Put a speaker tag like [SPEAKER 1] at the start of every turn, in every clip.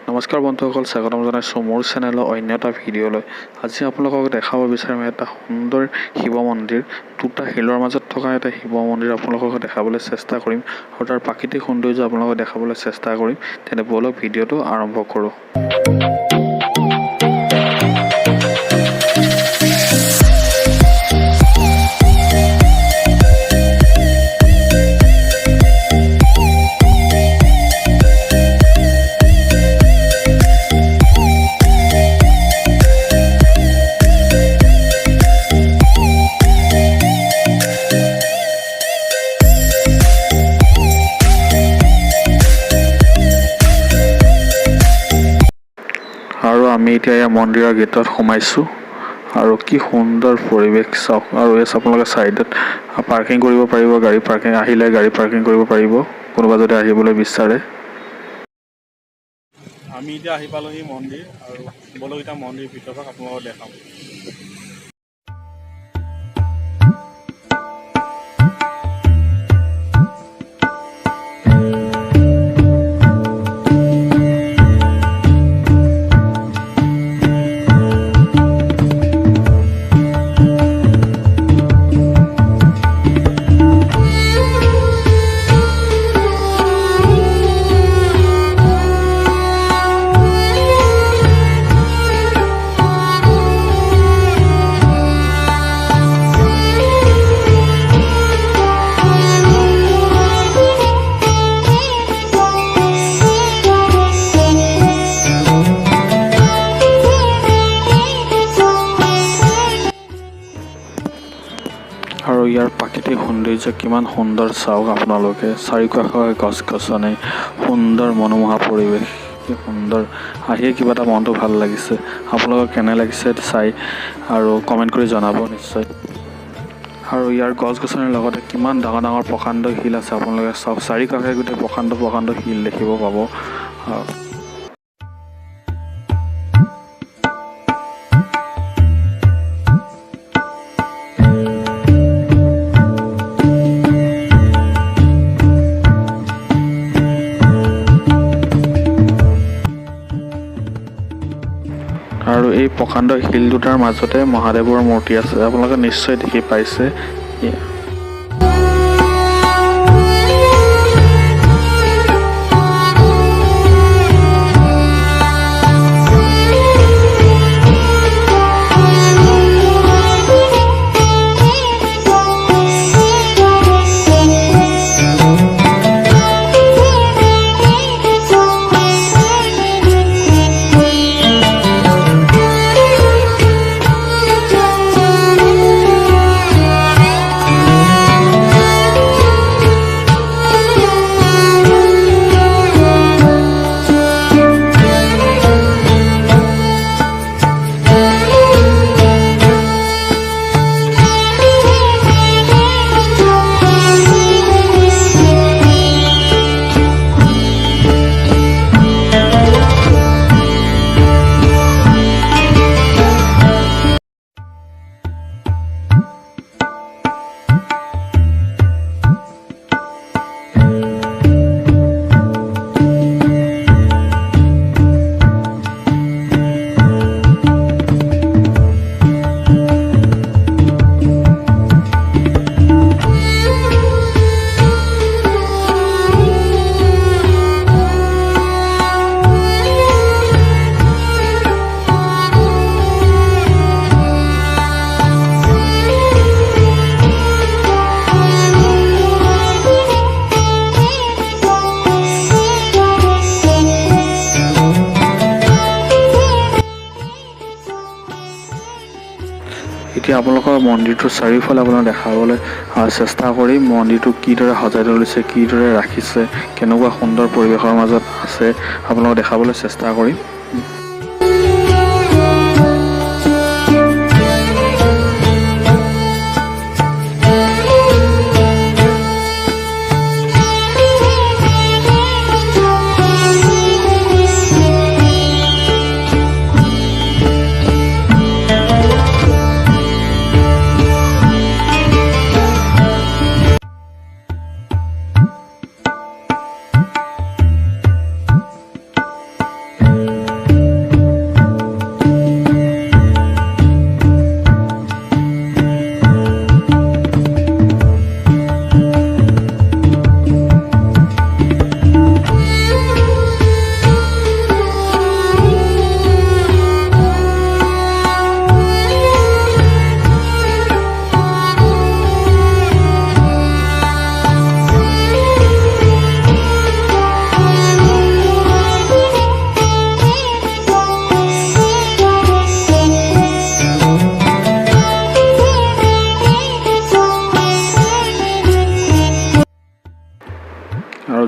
[SPEAKER 1] নমস্কাৰ বন্ধুসকল, স্বাগতম জনাইছোঁ মোৰ চেনেলৰ অন্য এটা ভিডিঅ'লৈ। আজি আপোনালোকক দেখাব বিচাৰিম এটা সুন্দৰ শিৱ মন্দিৰ। দুটা শিলৰ মাজত থকা এটা শিৱ মন্দিৰ আপোনালোকক দেখাবলৈ চেষ্টা কৰিম আৰু তাৰ প্ৰাকৃতিক সৌন্দৰ্য আপোনালোকক দেখাবলৈ চেষ্টা কৰিম। তেনে ব'লক ভিডিঅ'টো আৰম্ভ কৰোঁ। আৰু আমি এতিয়া এই মন্দিৰৰ গেটত সোমাইছোঁ আৰু কি সুন্দৰ পৰিৱেশ চাওক। আৰু এই আপোনালোকে চাইডত পাৰ্কিং কৰিব পাৰিব, গাড়ী পাৰ্কিং আহিলে গাড়ী পাৰ্কিং কৰিব পাৰিব কোনোবা যদি আহিবলৈ বিচাৰে।
[SPEAKER 2] আমি এতিয়া আহি পালোহি মন্দিৰ আৰু বলক এতিয়া মন্দিৰ ভিতৰত আপোনালোকক দেখাম।
[SPEAKER 1] আৰু ইয়াৰ প্ৰাকৃতিক সৌন্দৰ্য কিমান সুন্দৰ চাওক আপোনালোকে। চাৰিওকাষে গছ গছনি, সুন্দৰ মনোমোহা পৰিৱেশ, কি সুন্দৰ। আহিয়ে কিবা এটা মনটো ভাল লাগিছে। আপোনালোকক কেনে লাগিছে চাই আৰু কমেণ্ট কৰি জনাব নিশ্চয়। আৰু ইয়াৰ গছ গছনিৰ লগতে কিমান ডাঙৰ ডাঙৰ প্ৰকাণ্ড শিল আছে আপোনালোকে চাওক। চাৰিওকাষে গোটেই প্ৰকাণ্ড শিল দেখিব পাব। আৰু এই প্ৰকাণ্ড শিল দুটাৰ মাজতে মহাদেৱৰ মূৰ্তি আছে, আপোনালোকে নিশ্চয় দেখি পাইছে। এতিয়া আপোনালোকৰ মন্দিৰটোৰ চাৰিওফালে আপোনাক দেখাবলৈ চেষ্টা কৰিম। মন্দিৰটো কিদৰে সজাই তুলিছে, কিদৰে ৰাখিছে, কেনেকুৱা সুন্দৰ পৰিৱেশৰ মাজত আছে আপোনালোকক দেখাবলৈ চেষ্টা কৰিম।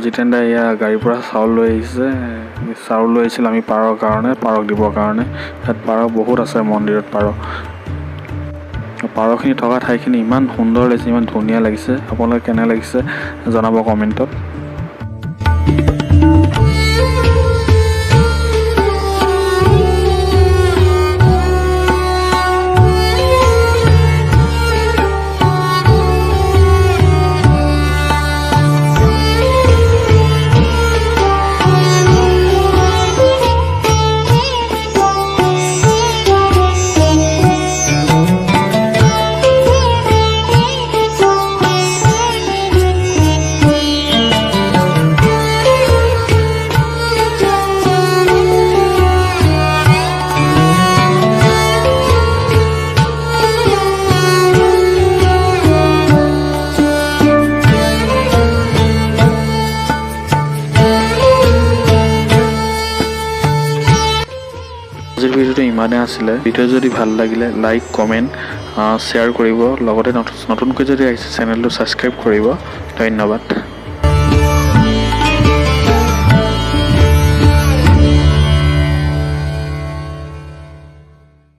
[SPEAKER 1] জিতেন দাই এয়া গাড়ীৰ পৰা চাউল লৈ আহিছে। চাউল লৈ আহিছিল আমি পাৰৰ কাৰণে, পাৰক দিবৰ কাৰণে। ইয়াত পাৰ বহুত আছে মন্দিৰত পাৰখিনি থকা ঠাইখিনি ইমান সুন্দৰ লাগিছে, ইমান ধুনীয়া লাগিছে। আপোনালোকে কেনে লাগিছে জনাব কমেণ্টত। আজিৰ ভিডিঅ'টো ইমানে আছিলে। ভিডিঅ' যদি ভাল লাগিলে লাইক, কমেণ্ট, শ্বেয়াৰ কৰিব। লগতে নতুনকৈ যদি আহিছে চেনেলটো ছাবস্ক্ৰাইব কৰিব। ধন্যবাদ।